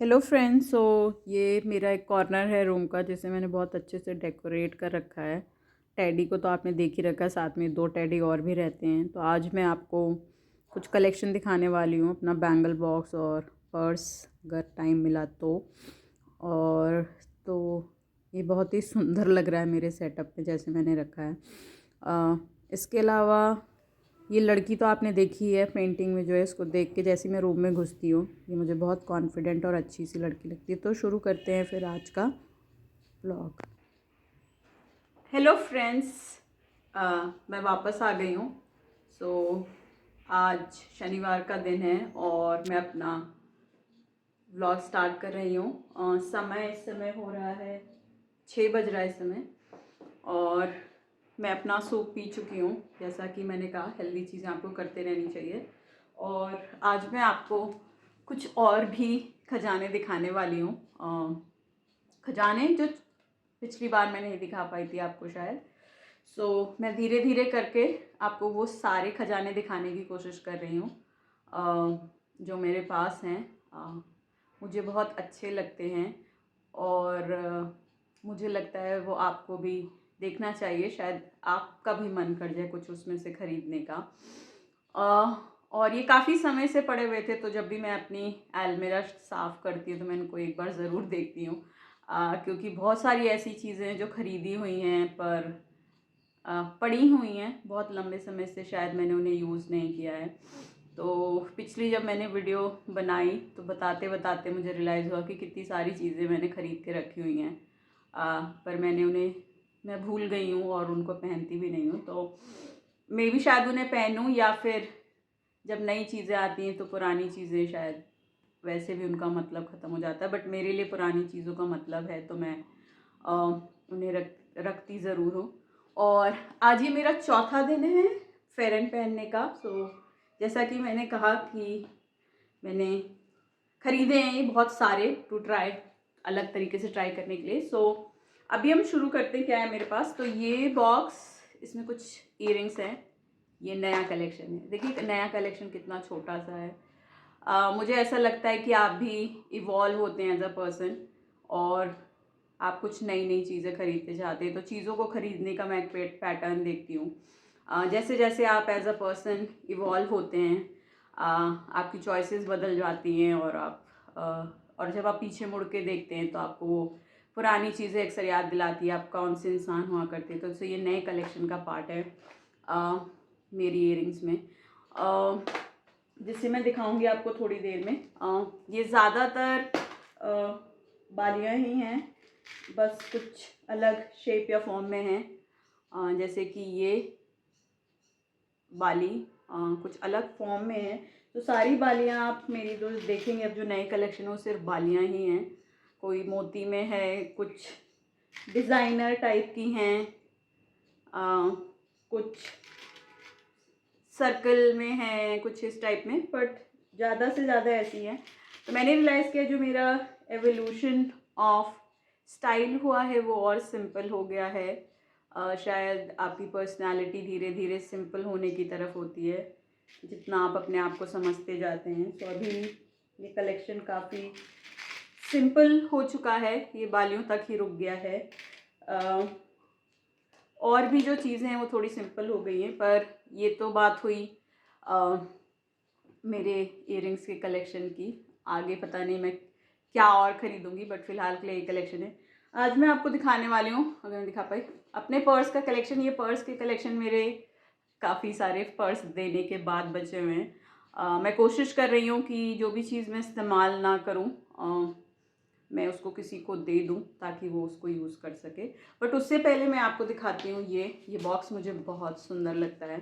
Hello friends. ये मेरा एक कॉर्नर है रूम का जिसे मैंने बहुत अच्छे से डेकोरेट कर रखा है। टेडी को तो आपने देख ही रखा है, साथ में 2 टेडी और भी रहते हैं। तो आज मैं आपको कुछ कलेक्शन दिखाने वाली हूँ, अपना बैंगल बॉक्स और पर्स, अगर टाइम मिला तो। और तो ये बहुत ही सुंदर लग रहा है मेरे सेटअप में जैसे मैंने रखा है। इसके अलावा ये लड़की तो आपने देखी है पेंटिंग में, जो है इसको देख के जैसे मैं रूम में घुसती हूँ ये मुझे बहुत कॉन्फिडेंट और अच्छी सी लड़की लगती है। तो शुरू करते हैं फिर आज का व्लॉग। हेलो फ्रेंड्स, मैं वापस आ गई हूँ। आज शनिवार का दिन है और मैं अपना व्लॉग स्टार्ट कर रही हूँ। समय इस समय हो रहा है 6 बज रहा है इस समय, और मैं अपना सूप पी चुकी हूँ। जैसा कि मैंने कहा, हेल्दी चीज़ें आपको करते रहनी चाहिए। और आज मैं आपको कुछ और भी खजाने दिखाने वाली हूँ। खजाने जो पिछली बार मैं नहीं दिखा पाई थी आपको शायद। मैं धीरे धीरे करके आपको वो सारे खजाने दिखाने की कोशिश कर रही हूँ जो मेरे पास हैं। मुझे बहुत अच्छे लगते हैं और मुझे लगता है वो आपको भी देखना चाहिए। शायद आपका भी मन कर जाए कुछ उसमें से ख़रीदने का। और ये काफ़ी समय से पड़े हुए थे, तो जब भी मैं अपनी अलमीरा साफ़ करती हूँ तो मैं इनको एक बार ज़रूर देखती हूँ। क्योंकि बहुत सारी ऐसी चीज़ें हैं जो ख़रीदी हुई हैं पर पड़ी हुई हैं बहुत लंबे समय से, शायद मैंने उन्हें यूज़ नहीं किया है। तो पिछली जब मैंने वीडियो बनाई तो बताते बताते मुझे रियलाइज़ हुआ कि कितनी सारी चीज़ें मैंने ख़रीद के रखी हुई हैं, पर मैं भूल गई हूँ और उनको पहनती भी नहीं हूँ। तो मैं भी शायद उन्हें पहनूँ, या फिर जब नई चीज़ें आती हैं तो पुरानी चीज़ें शायद वैसे भी उनका मतलब ख़त्म हो जाता है। बट मेरे लिए पुरानी चीज़ों का मतलब है, तो मैं उन्हें रखती ज़रूर हूँ। और आज ये मेरा चौथा दिन है फेयर पहनने का। जैसा कि मैंने कहा कि मैंने ख़रीदे हैं ये बहुत सारे टू ट्राई, अलग तरीके से ट्राई करने के लिए। अभी हम शुरू करते हैं क्या है मेरे पास। तो ये बॉक्स, इसमें कुछ इयररिंग्स हैं। ये नया कलेक्शन है, देखिए नया कलेक्शन कितना छोटा सा है। मुझे ऐसा लगता है कि आप भी इवॉल्व होते हैं एज अ पर्सन, और आप कुछ नई नई चीज़ें खरीदते जाते हैं। तो चीज़ों को ख़रीदने का मैं एक पैटर्न देखती हूँ। जैसे जैसे आप एज अ पर्सन इवॉल्व होते हैं, आपकी चॉइसेस बदल जाती हैं, और और जब आप पीछे मुड़ के देखते हैं तो आपको वो पुरानी चीज़ें अक्सर याद दिलाती है आप कौन से इंसान हुआ करते हैं। तो ये नए कलेक्शन का पार्ट है मेरी इयररिंग्स में, जिसे मैं दिखाऊंगी आपको थोड़ी देर में। ये ज़्यादातर बालियाँ ही हैं, बस कुछ अलग शेप या फॉर्म में हैं। जैसे कि ये बाली कुछ अलग फॉर्म में है। तो सारी बालियाँ आप मेरी जो देखेंगे, अब जो नए कलेक्शन है वो सिर्फ बालियाँ ही हैं। कोई मोती में है, कुछ डिज़ाइनर टाइप की हैं, कुछ सर्कल में है, कुछ इस टाइप में, बट ज़्यादा से ज़्यादा ऐसी है। तो मैंने रियलाइज़ किया जो मेरा एवोल्यूशन ऑफ स्टाइल हुआ है वो और सिंपल हो गया है। शायद आपकी पर्सनालिटी धीरे धीरे सिंपल होने की तरफ होती है जितना आप अपने आप को समझते जाते हैं। तो अभी ये कलेक्शन काफ़ी सिंपल हो चुका है, ये बालियों तक ही रुक गया है। और भी जो चीज़ें हैं वो थोड़ी सिंपल हो गई हैं, पर ये तो बात हुई मेरे इयररिंग्स के कलेक्शन की। आगे पता नहीं मैं क्या और ख़रीदूँगी, बट फ़िलहाल के लिए ये कलेक्शन है। आज मैं आपको दिखाने वाली हूँ, अगर मैं दिखा पाई, अपने पर्स का कलेक्शन। ये पर्स के कलेक्शन मेरे काफ़ी सारे पर्स देने के बाद बचे हुए हैं। मैं कोशिश कर रही हूँ कि जो भी चीज़ मैं इस्तेमाल ना करूँ मैं उसको किसी को दे दूँ ताकि वो उसको यूज़ कर सके। बट उससे पहले मैं आपको दिखाती हूँ ये बॉक्स मुझे बहुत सुंदर लगता है।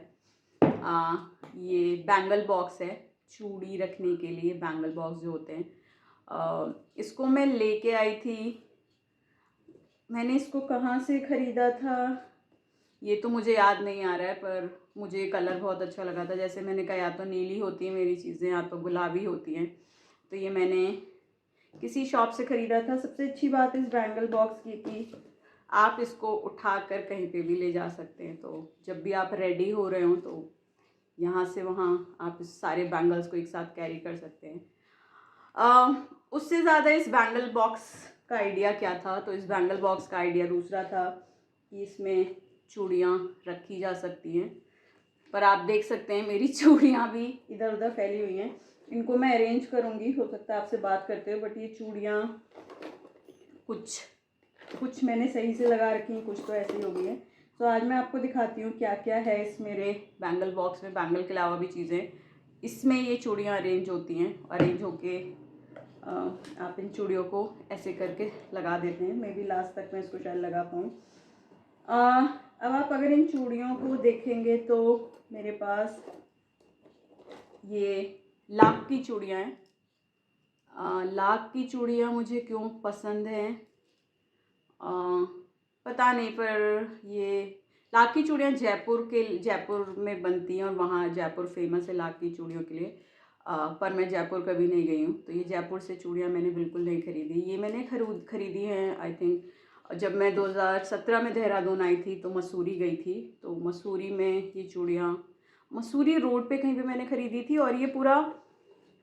ये बैंगल बॉक्स है, चूड़ी रखने के लिए बैंगल बॉक्स जो होते हैं। इसको मैं लेके आई थी, मैंने इसको कहाँ से ख़रीदा था ये तो मुझे याद नहीं आ रहा है, पर मुझे कलर बहुत अच्छा लगा था। जैसे मैंने कहा, या तो नीली होती है मेरी चीज़ें या तो गुलाबी होती हैं। तो ये मैंने किसी शॉप से ख़रीदा था। सबसे अच्छी बात इस बैंगल बॉक्स की कि आप इसको उठाकर कहीं पे भी ले जा सकते हैं। तो जब भी आप रेडी हो रहे हो तो यहाँ से वहाँ आप इस सारे बैंगल्स को एक साथ कैरी कर सकते हैं। उससे ज़्यादा इस बैंगल बॉक्स का आइडिया क्या था, तो इस बैंगल बॉक्स का आइडिया दूसरा था कि इसमें चूड़ियाँ रखी जा सकती हैं। पर आप देख सकते हैं मेरी चूड़ियाँ भी इधर उधर फैली हुई हैं। इनको मैं अरेंज करूँगी, हो सकता है आपसे बात करते हो, बट ये चूड़ियाँ कुछ मैंने सही से लगा रखी हैं, कुछ तो ऐसे ही हो गई है। तो आज मैं आपको दिखाती हूँ क्या क्या है इस मेरे बैंगल बॉक्स में। बैंगल के अलावा भी चीज़ें इसमें ये चूड़ियाँ अरेंज होती हैं। अरेंज होके आप इन चूड़ियों को ऐसे करके लगा देते हैं। मे बी लास्ट तक मैं इसको शायद लगा पाऊँ। अब आप अगर इन चूड़ियों को देखेंगे तो मेरे पास ये लाख की चूड़ियाँ हैं। लाख की चूड़ियाँ मुझे क्यों पसंद हैं पता नहीं, पर ये लाख की चूड़ियाँ जयपुर में बनती हैं और वहाँ जयपुर फेमस है लाख की चूड़ियों के लिए। पर मैं जयपुर कभी नहीं गई हूँ, तो ये जयपुर से चूड़ियाँ मैंने बिल्कुल नहीं खरीदी। ये मैंने खरीदी हैं आई थिंक जब मैं 2017 में देहरादून आई थी, तो मसूरी गई थी। तो मसूरी में ये चूड़ियाँ मसूरी रोड पे कहीं पे मैंने ख़रीदी थी। और ये पूरा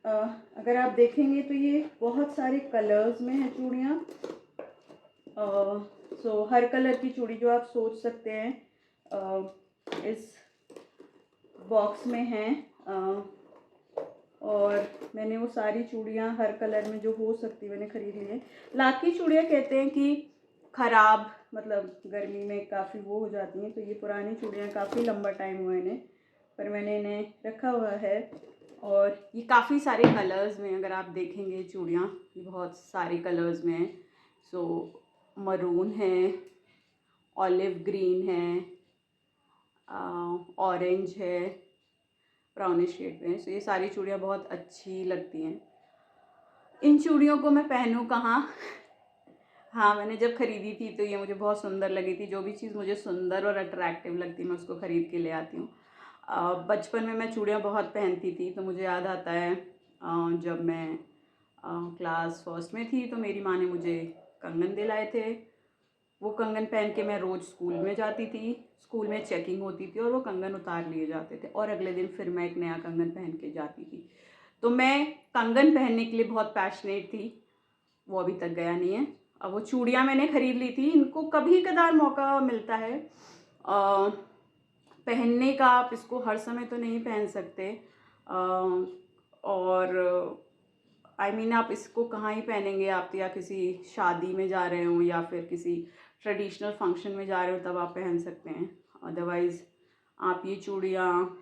अगर आप देखेंगे तो ये बहुत सारे कलर्स में है चूड़ियाँ। सो हर कलर की चूड़ी जो आप सोच सकते हैं इस बॉक्स में है। और मैंने वो सारी चूड़ियाँ हर कलर में जो हो सकती मैंने ख़रीद ली है। लाख की चूड़ियाँ कहते हैं कि ख़राब, मतलब गर्मी में काफ़ी वो हो जाती हैं, तो ये पुरानी चूड़ियाँ काफ़ी लंबा टाइम हुआ इन्हें, पर मैंने इन्हें रखा हुआ है। और ये काफ़ी सारे कलर्स में, अगर आप देखेंगे चूड़ियाँ ये बहुत सारे कलर्स में हैं। सो मरून है, ऑलिव ग्रीन है, ऑरेंज है, ब्राउनिश शेड में। सो ये सारी चूड़ियाँ बहुत अच्छी लगती हैं। इन चूड़ियों को मैं पहनूँ कहाँ? हाँ, मैंने जब ख़रीदी थी तो ये मुझे बहुत सुंदर लगी थी। जो भी चीज़ मुझे सुंदर और अट्रैक्टिव लगती है मैं उसको ख़रीद के ले आती हूँ। बचपन में मैं चूड़ियाँ बहुत पहनती थी, तो मुझे याद आता है जब मैं क्लास फर्स्ट में थी तो मेरी माँ ने मुझे कंगन दिलाए थे। वो कंगन पहन के मैं रोज़ स्कूल में जाती थी। स्कूल में चेकिंग होती थी और वो कंगन उतार लिए जाते थे और अगले दिन फिर मैं एक नया कंगन पहन के जाती थी। तो मैं कंगन पहनने के लिए बहुत पैशनेट थी। वो अभी तक गया नहीं है। अब वो चूड़ियाँ मैंने ख़रीद ली थी। इनको कभी कदार मौका मिलता है पहनने का। आप इसको हर समय तो नहीं पहन सकते। और आई मीन आप इसको कहाँ ही पहनेंगे, आप या किसी शादी में जा रहे हो या फिर किसी ट्रेडिशनल फंक्शन में जा रहे हो तब आप पहन सकते हैं। अदरवाइज़ आप ये चूड़ियाँ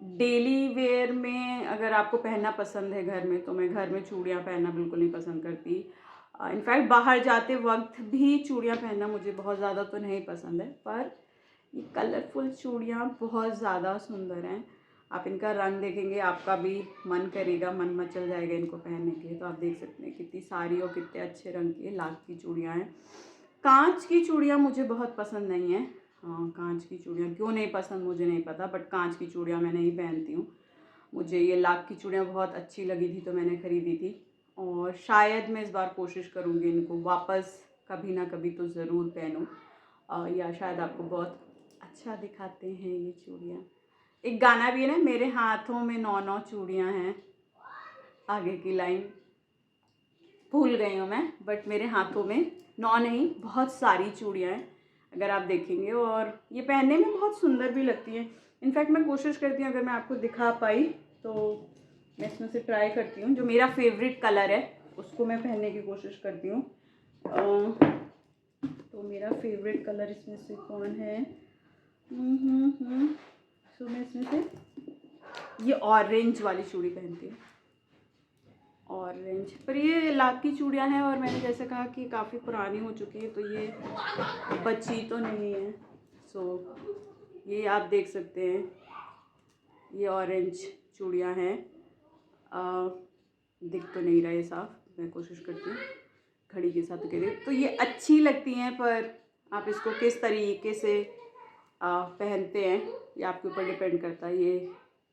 डेली वेयर में अगर आपको पहनना पसंद है घर में, तो मैं घर में चूड़ियाँ पहनना बिल्कुल नहीं पसंद करती। इनफैक्ट बाहर जाते वक्त भी चूड़ियाँ पहनना मुझे बहुत ज़्यादा तो नहीं पसंद है, पर ये कलरफुल चूड़ियाँ बहुत ज़्यादा सुंदर हैं। आप इनका रंग देखेंगे आपका भी मन करेगा, मन मचल जाएगा इनको पहनने के लिए। तो आप देख सकते हैं कितनी सारी और कितने अच्छे रंग की लाख की चूड़ियाँ हैं। कांच की चूड़ियाँ मुझे बहुत पसंद नहीं हैं। हाँ, कांच की चूड़ियाँ क्यों नहीं पसंद मुझे नहीं पता, बट कांच की चूड़ियाँ मैं नहीं पहनती हूँ। मुझे ये लाख की चूड़ियाँ बहुत अच्छी लगी थी तो मैंने ख़रीदी थी। और शायद मैं इस बार कोशिश करूँगी इनको वापस कभी ना कभी तो ज़रूर पहनूँ। या शायद आपको बहुत अच्छा दिखाते हैं ये चूड़ियाँ। एक गाना भी है ना, मेरे हाथों में 9 चूड़ियाँ हैं, आगे की लाइन भूल गई हूँ मैं, बट मेरे हाथों में 9 नहीं बहुत सारी चूड़ियाँ हैं अगर आप देखेंगे। और ये पहनने में बहुत सुंदर भी लगती हैं। इनफैक्ट मैं कोशिश करती हूँ अगर मैं आपको दिखा पाई तो मैं इसमें से ट्राई करती हूँ। जो मेरा फेवरेट कलर है उसको मैं पहनने की कोशिश करती हूँ। तो मेरा फेवरेट कलर इसमें से कौन है? सो मैं इसमें से ये ऑरेंज वाली चूड़ी पहनती हूँ। ऑरेंज, पर ये लाख की चूड़ियाँ हैं और मैंने जैसे कहा कि काफ़ी पुरानी हो चुकी है, तो ये बची तो नहीं है। सो ये आप देख सकते हैं, ये ऑरेंज चूड़ियाँ हैं। दिख तो नहीं रहा है साफ, मैं कोशिश करती हूँ घड़ी के साथ कह रही। तो ये अच्छी लगती हैं, पर आप इसको किस तरीके से पहनते हैं ये आपके ऊपर डिपेंड करता है। ये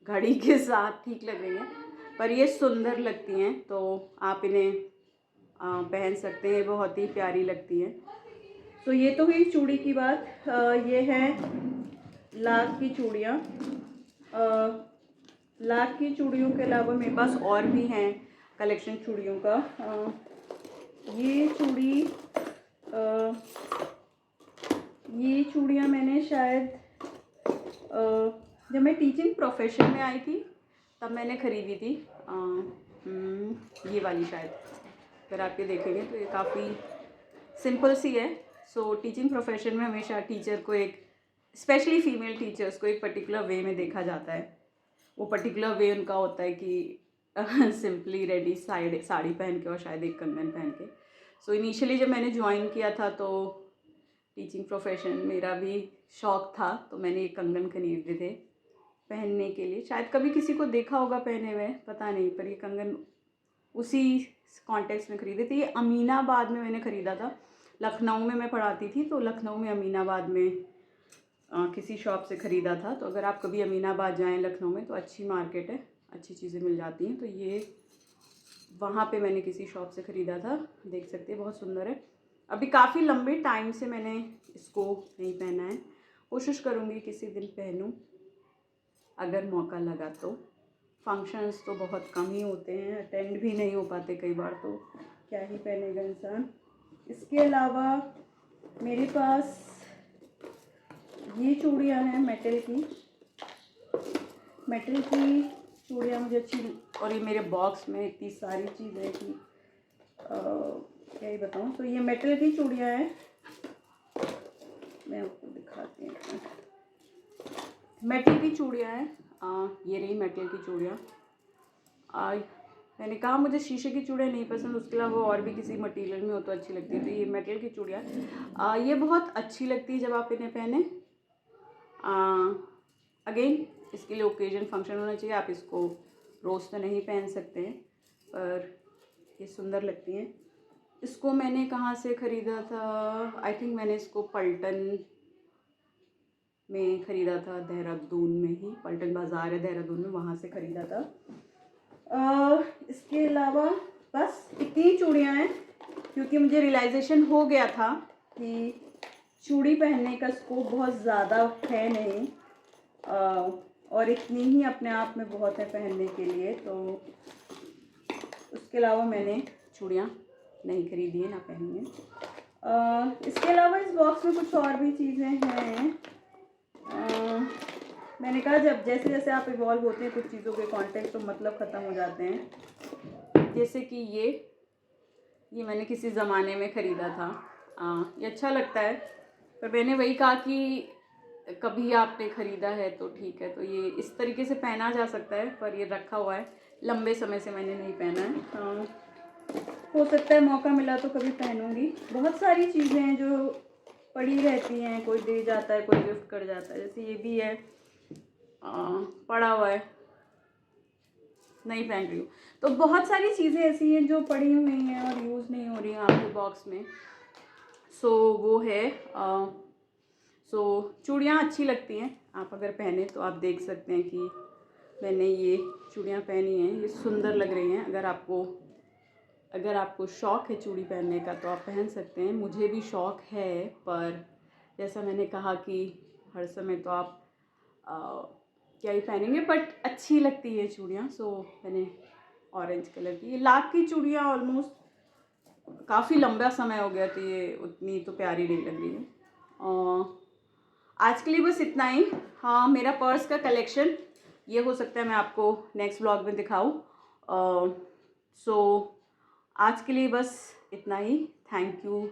घड़ी के साथ ठीक लग रही हैं, पर ये सुंदर लगती हैं, तो आप इन्हें पहन सकते हैं, बहुत ही प्यारी लगती हैं। तो ये तो हुई चूड़ी की बात। ये है लाख की चूड़ियाँ। लाख की चूड़ियों के अलावा मेरे पास और भी हैं। कलेक्शन चूड़ियों का। ये चूड़ियाँ मैंने शायद जब मैं टीचिंग प्रोफेशन में आई थी तब मैंने ख़रीदी थी। ये वाली शायद, अगर आप ये देखेंगे तो ये काफ़ी सिंपल सी है। सो टीचिंग प्रोफेशन में हमेशा टीचर को एक, स्पेशली फीमेल टीचर्स को एक पर्टिकुलर वे में देखा जाता है। वो पर्टिकुलर वे उनका होता है कि सिंपली रेडी साड़ी पहन के और शायद एक कंगन पहन के। सो इनिशियली जब मैंने ज्वाइन किया था तो टीचिंग प्रोफेशन मेरा भी शौक़ था, तो मैंने एक कंगन खरीदे थे पहनने के लिए। शायद कभी किसी को देखा होगा पहने हुए, पता नहीं, पर ये कंगन उसी कॉन्टेक्स्ट में ख़रीदे थे। ये अमीनाबाद में मैंने ख़रीदा था। लखनऊ में मैं पढ़ाती थी, तो लखनऊ में अमीनाबाद में किसी शॉप से ख़रीदा था। तो अगर आप कभी अमीनाबाद जाएं लखनऊ में तो अच्छी मार्केट है, अच्छी चीज़ें मिल जाती हैं। तो ये वहाँ पे मैंने किसी शॉप से ख़रीदा था, देख सकते हैं बहुत सुंदर है। अभी काफ़ी लंबे टाइम से मैंने इसको नहीं पहना है, कोशिश करूँगी किसी दिन पहनूँ अगर मौका लगा तो। फंक्शंस तो बहुत कम ही होते हैं, अटेंड भी नहीं हो पाते कई बार, तो क्या ही पहनेगा इंसान। इसके अलावा मेरे पास ये चूड़ियाँ हैं मेटल की चूड़ियाँ मुझे अच्छी, और ये मेरे बॉक्स में इतनी सारी चीज़ें कि क्या ही बताऊँ। तो ये मेटल की चूड़ियाँ हैं, मैं आपको दिखाती हूँ। मेटल की चूड़ियाँ हैं, ये रही मेटल की चूड़ियाँ। मैंने कहा मुझे शीशे की चूड़ियाँ नहीं पसंद, उसके अलावा और भी किसी मटेरियल में हो तो अच्छी लगती है। तो ये मेटल की चूड़ियाँ ये बहुत अच्छी लगती है जब आप इन्हें पहने। अगेन इसके लिए ओकेजन फंक्शन होना चाहिए, आप इसको रोज़ तो नहीं पहन सकते हैं, पर ये सुंदर लगती हैं। इसको मैंने कहाँ से ख़रीदा था, आई थिंक मैंने इसको पल्टन में ख़रीदा था, देहरादून में ही, पल्टन बाज़ार है देहरादून में, वहाँ से ख़रीदा था। इसके अलावा बस इतनी चूड़ियाँ हैं, क्योंकि मुझे रियलाइजेशन हो गया था कि चूड़ी पहनने का स्कोप बहुत ज़्यादा है नहीं, और इतनी ही अपने आप में बहुत है पहनने के लिए। तो उसके अलावा मैंने चूड़ियाँ नहीं खरीदी है, ना पहनी है। इसके अलावा इस बॉक्स में कुछ और भी चीज़ें हैं। मैंने कहा जब जैसे जैसे आप इवॉल्व होते हैं कुछ चीज़ों के कॉन्टेक्ट तो मतलब ख़त्म हो जाते हैं। जैसे कि ये मैंने किसी ज़माने में ख़रीदा था, ये अच्छा लगता है, पर मैंने वही कहा कि कभी आपने ख़रीदा है तो ठीक है। तो ये इस तरीके से पहना जा सकता है, पर ये रखा हुआ है, लंबे समय से मैंने नहीं पहना है। हो सकता है मौका मिला तो कभी पहनूंगी। बहुत सारी चीज़ें हैं जो पड़ी रहती हैं, कोई दे जाता है, कोई गिफ्ट कर जाता है। जैसे ये भी है, पड़ा हुआ है, नहीं पहन रही हूँ। तो बहुत सारी चीज़ें ऐसी हैं जो पड़ी हुई हैं और यूज़ नहीं हो रही हैं आपके बॉक्स में। सो वो है, सो चूड़ियाँ अच्छी लगती हैं, आप अगर पहने तो आप देख सकते हैं कि मैंने ये चूड़ियाँ पहनी हैं, ये सुंदर लग रही हैं। अगर आपको शौक़ है चूड़ी पहनने का तो आप पहन सकते हैं। मुझे भी शौक़ है, पर जैसा मैंने कहा कि हर समय तो आप क्या ही पहनेंगे, बट अच्छी लगती है चूड़ियाँ। सो मैंने ऑरेंज कलर की, ये लाख की चूड़ियाँ ऑलमोस्ट काफ़ी लंबा समय हो गया, तो ये उतनी तो प्यारी नहीं लग रही है। आज के लिए बस इतना ही। हाँ, मेरा पर्स का कलेक्शन ये हो सकता है मैं आपको नेक्स्ट व्लॉग में दिखाऊँ। सो आज के लिए बस इतना ही। Thank you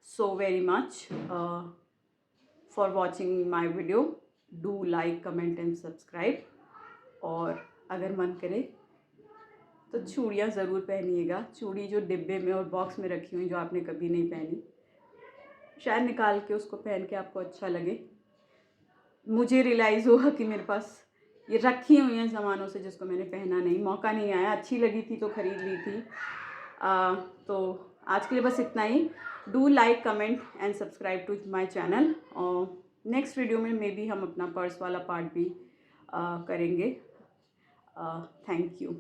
so very much for watching my video. Do like, comment and subscribe. और अगर मन करे तो चूड़ियाँ ज़रूर पहनिएगा। चूड़ी जो डिब्बे में और बॉक्स में रखी हुई जो आपने कभी नहीं पहनी, शायद निकाल के उसको पहन के आपको अच्छा लगे। मुझे रियलाइज़ हुआ कि मेरे पास ये रखी हुई हैं ज़मानों से जिसको मैंने पहना नहीं, मौका नहीं आया। अच्छी लगी थी तो ख़रीद ली थी। तो आज के लिए बस इतना ही। Do like, comment and subscribe to my channel. और नेक्स्ट वीडियो में मे बी हम अपना पर्स वाला पार्ट भी करेंगे। Thank you.